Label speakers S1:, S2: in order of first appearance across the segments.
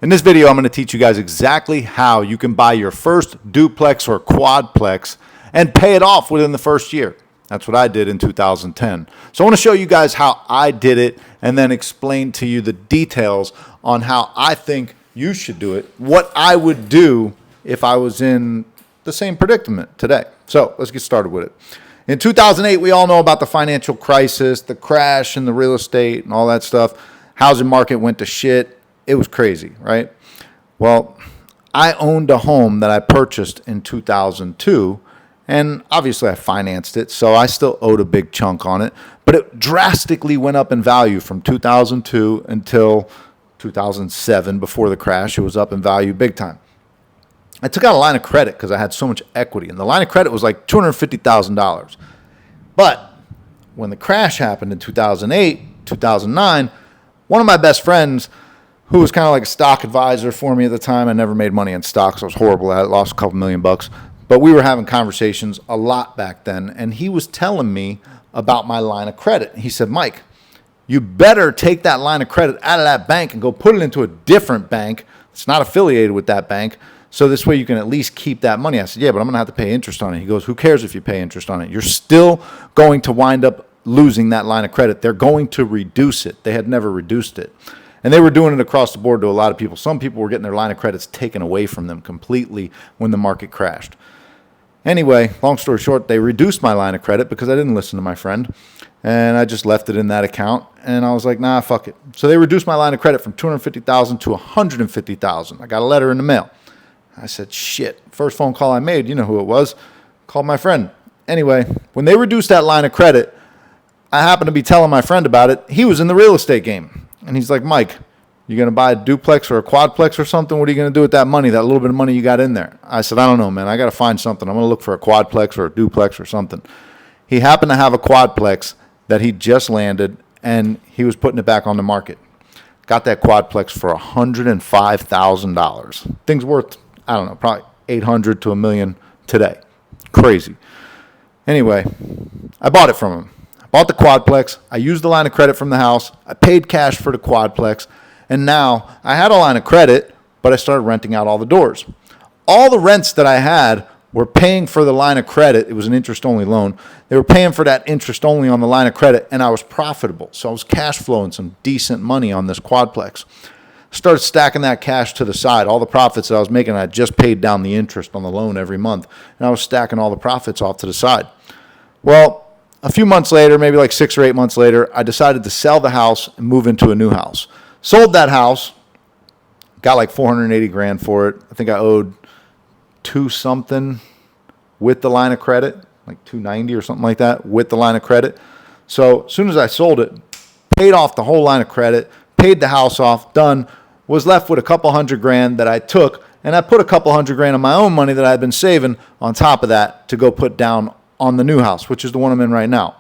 S1: In this video, I'm going to teach you guys exactly how you can buy your first duplex or quadplex and pay it off within the first year. That's what I did in 2010. So I want to show you guys how I did it and then explain to you the details on how I think you should do it, what I would do if I was in the same predicament today. So let's get started with it. In 2008, we all know about the financial crisis, the crash in the real estate and all that stuff. Housing market went to shit. It was crazy, right? Well, I owned a home that I purchased in 2002, and obviously I financed it, so I still owed a big chunk on it, but it drastically went up in value from 2002 until 2007. Before the crash, it was up in value big time. I took out a line of credit because I had so much equity, and the line of credit was like $250,000. But when the crash happened in 2008, 2009, one of my best friends, who was kind of like a stock advisor for me at the time. I never made money in stocks. I was horrible at it. Lost a couple $1,000,000. But we were having conversations a lot back then. And he was telling me about my line of credit. He said, Mike, you better take that line of credit out of that bank and go put it into a different bank that's not affiliated with that bank. So this way you can at least keep that money. I said, yeah, but I'm going to have to pay interest on it. He goes, who cares if you pay interest on it? You're still going to wind up losing that line of credit. They're going to reduce it. They had never reduced it. And they were doing it across the board to a lot of people. Some people were getting their line of credits taken away from them completely when the market crashed. Anyway, long story short, they reduced my line of credit because I didn't listen to my friend. And I just left it in that account. And I was like, nah, fuck it. So they reduced my line of credit from $250,000 to $150,000. I got a letter in the mail. I said, shit. First phone call I made, you know who it was. Called my friend. Anyway, when they reduced that line of credit, I happened to be telling my friend about it. He was in the real estate game. And he's like, Mike, you going to buy a duplex or a quadplex or something? What are you going to do with that money, that little bit of money you got in there? I said, I don't know, man. I got to find something. I'm going to look for a quadplex or a duplex or something. He happened to have a quadplex that he just landed, and he was putting it back on the market. Got that quadplex for $105,000. Things worth, I don't know, probably $800,000 to $1 million today. Crazy. Anyway, I bought it from him. Bought the quadplex. I used the line of credit from the house. I paid cash for the quadplex. And now I had a line of credit, but I started renting out all the doors. All the rents that I had were paying for the line of credit. It was an interest-only loan. They were paying for that interest only on the line of credit, and I was profitable. So I was cash flowing some decent money on this quadplex. Started stacking that cash to the side. All the profits that I was making, I just paid down the interest on the loan every month. And I was stacking all the profits off to the side. Well, a few months later, maybe like 6 or 8 months later, I decided to sell the house and move into a new house. Sold that house, got like $480,000 for it. I think I owed $2 something with the line of credit, like $290 or something like that with the line of credit. So as soon as I sold it, paid off the whole line of credit, paid the house off, done, was left with a couple $100,000 that I took, and I put a couple $100,000 of my own money that I had been saving on top of that to go put down on the new house, which is the one I'm in right now.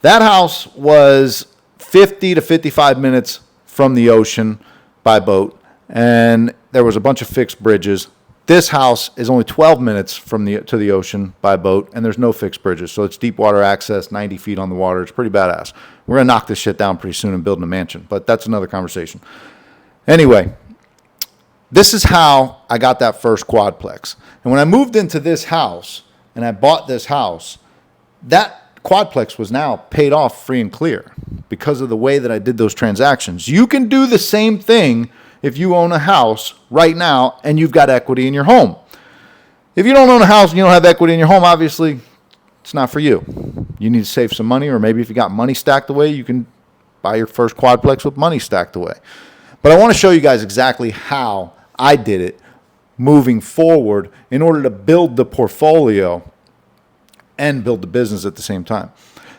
S1: That house was 50 to 55 minutes from the ocean by boat, and there was a bunch of fixed bridges. This house is only 12 minutes to the ocean by boat, and there's no fixed bridges, so it's deep water access, 90 feet on the water. It's pretty badass. We're going to knock this shit down pretty soon and build a mansion, but that's another conversation. Anyway, this is how I got that first quadplex. And when I moved into this house, and I bought this house, that quadplex was now paid off free and clear because of the way that I did those transactions. You can do the same thing if you own a house right now and you've got equity in your home. If you don't own a house and you don't have equity in your home, obviously it's not for you. You need to save some money, or maybe if you got money stacked away, you can buy your first quadplex with money stacked away. But I want to show you guys exactly how I did it moving forward in order to build the portfolio and build the business at the same time.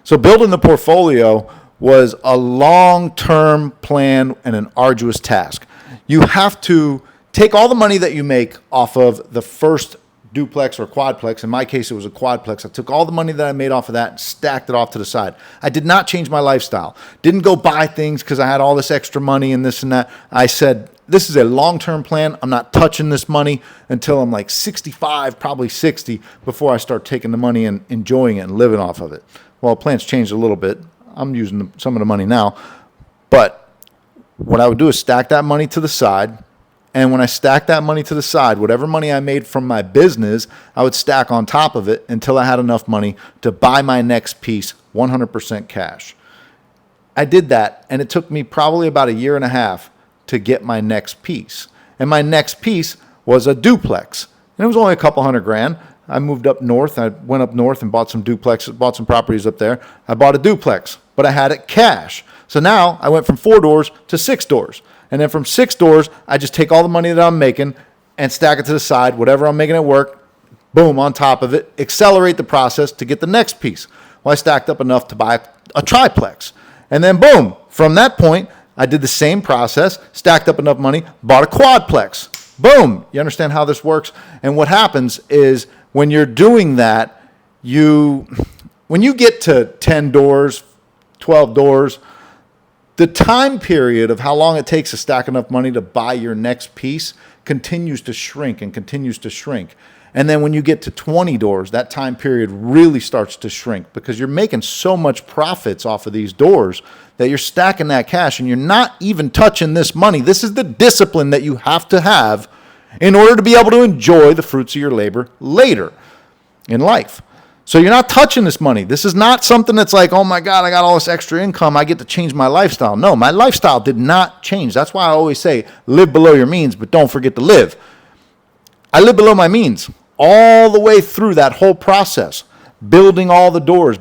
S1: So building the portfolio was a long-term plan and an arduous task. You have to take all the money that you make off of the first duplex or quadplex. In my case, it was a quadplex. I took all the money that I made off of that and stacked it off to the side. I did not change my lifestyle. Didn't go buy things because I had all this extra money and this and that. I said, this is a long-term plan. I'm not touching this money until I'm like 65, probably 60, before I start taking the money and enjoying it and living off of it. Well, plans changed a little bit. I'm using some of the money now. But what I would do is stack that money to the side, And when I stacked that money to the side, whatever money I made from my business, I would stack on top of it until I had enough money to buy my next piece 100% cash. I did that, and it took me probably about a year and a half to get my next piece. And my next piece was a duplex. And it was only a couple $100,000. I moved up north. I went up north and bought some duplexes, bought some properties up there. I bought a duplex, but I had it cash. So now I went from 4 doors to 6 doors. And then from 6 doors, I just take all the money that I'm making and stack it to the side, whatever I'm making it work, boom, on top of it, accelerate the process to get the next piece. Well, I stacked up enough to buy a triplex. And then boom, from that point, I did the same process, stacked up enough money, bought a quadplex. Boom. You understand how this works? And what happens is when you're doing that, when you get to 10 doors, 12 doors, the time period of how long it takes to stack enough money to buy your next piece continues to shrink and continues to shrink. And then when you get to 20 doors, that time period really starts to shrink because you're making so much profits off of these doors that you're stacking that cash and you're not even touching this money. This is the discipline that you have to have in order to be able to enjoy the fruits of your labor later in life. So you're not touching this money. This is not something that's like, oh my God, I got all this extra income, I get to change my lifestyle. No, my lifestyle did not change. That's why I always say live below your means, but don't forget to live. I live below my means all the way through that whole process. Building all the doors,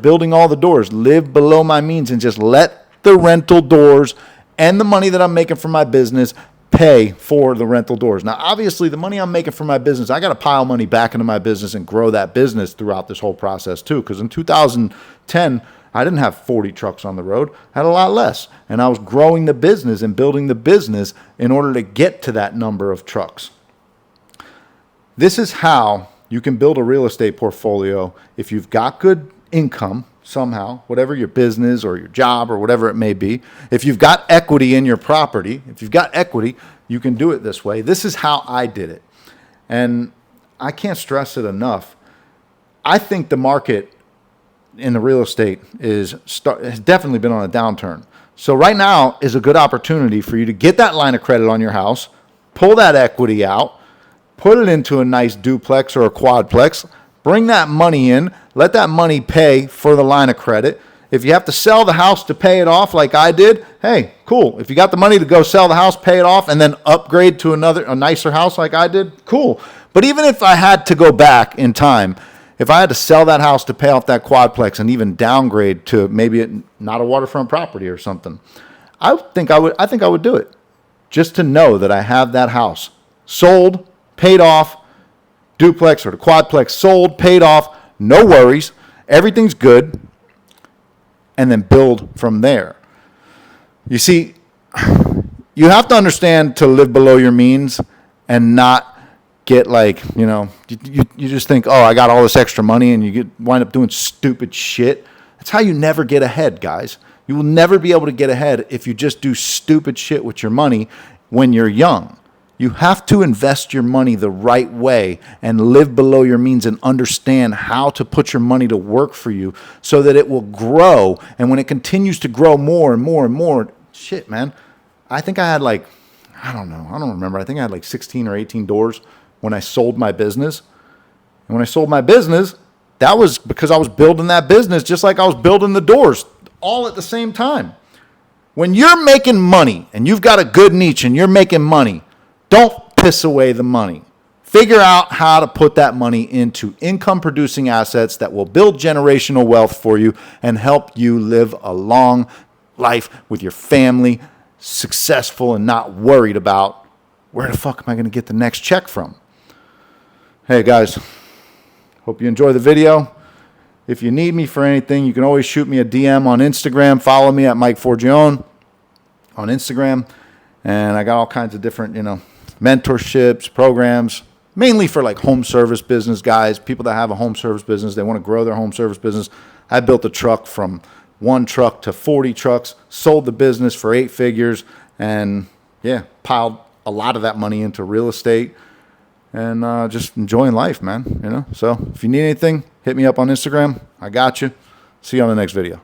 S1: live below my means and just let the rental doors and the money that I'm making from my business pay for the rental doors. Now, obviously, the money I'm making from my business, I got to pile money back into my business and grow that business throughout this whole process too. Because in 2010, I didn't have 40 trucks on the road. I had a lot less. And I was growing the business and building the business in order to get to that number of trucks. This is how you can build a real estate portfolio if you've got good income somehow, whatever your business or your job or whatever it may be. If you've got equity in your property, you can do it this way. This is how I did it. And I can't stress it enough. I think the market in the real estate has definitely been on a downturn. So right now is a good opportunity for you to get that line of credit on your house, pull that equity out, put it into a nice duplex or a quadplex, bring that money in, let that money pay for the line of credit. If you have to sell the house to pay it off like I did, hey, cool. If you got the money to go sell the house, pay it off, and then upgrade to a nicer house like I did, cool. But even if I had to go back in time, if I had to sell that house to pay off that quadplex and even downgrade to maybe not a waterfront property or something, I think I would do it just to know that I have that house sold, paid off, duplex or the quadplex sold, paid off, no worries, everything's good, and then build from there. You see, you have to understand to live below your means and not get like, you just think, oh, I got all this extra money, and you wind up doing stupid shit. That's how you never get ahead, guys. You will never be able to get ahead if you just do stupid shit with your money when you're young. You have to invest your money the right way and live below your means and understand how to put your money to work for you so that it will grow. And when it continues to grow more and more and more, shit, man, I think I had I don't remember. I think I had 16 or 18 doors when I sold my business. And when I sold my business, that was because I was building that business just like I was building the doors all at the same time. When you're making money and you've got a good niche and you're making money, don't piss away the money. Figure out how to put that money into income-producing assets that will build generational wealth for you and help you live a long life with your family, successful and not worried about where the fuck am I going to get the next check from. Hey, guys, hope you enjoy the video. If you need me for anything, you can always shoot me a DM on Instagram. Follow me at Mike Forgione on Instagram. And I got all kinds of different, mentorships, programs, mainly for home service business guys, people that have a home service business. They want to grow their home service business. I built a truck from 1 truck to 40 trucks, sold the business for 8 figures, and piled a lot of that money into real estate and just enjoying life, man. So if you need anything, hit me up on Instagram. I got you. See you on the next video.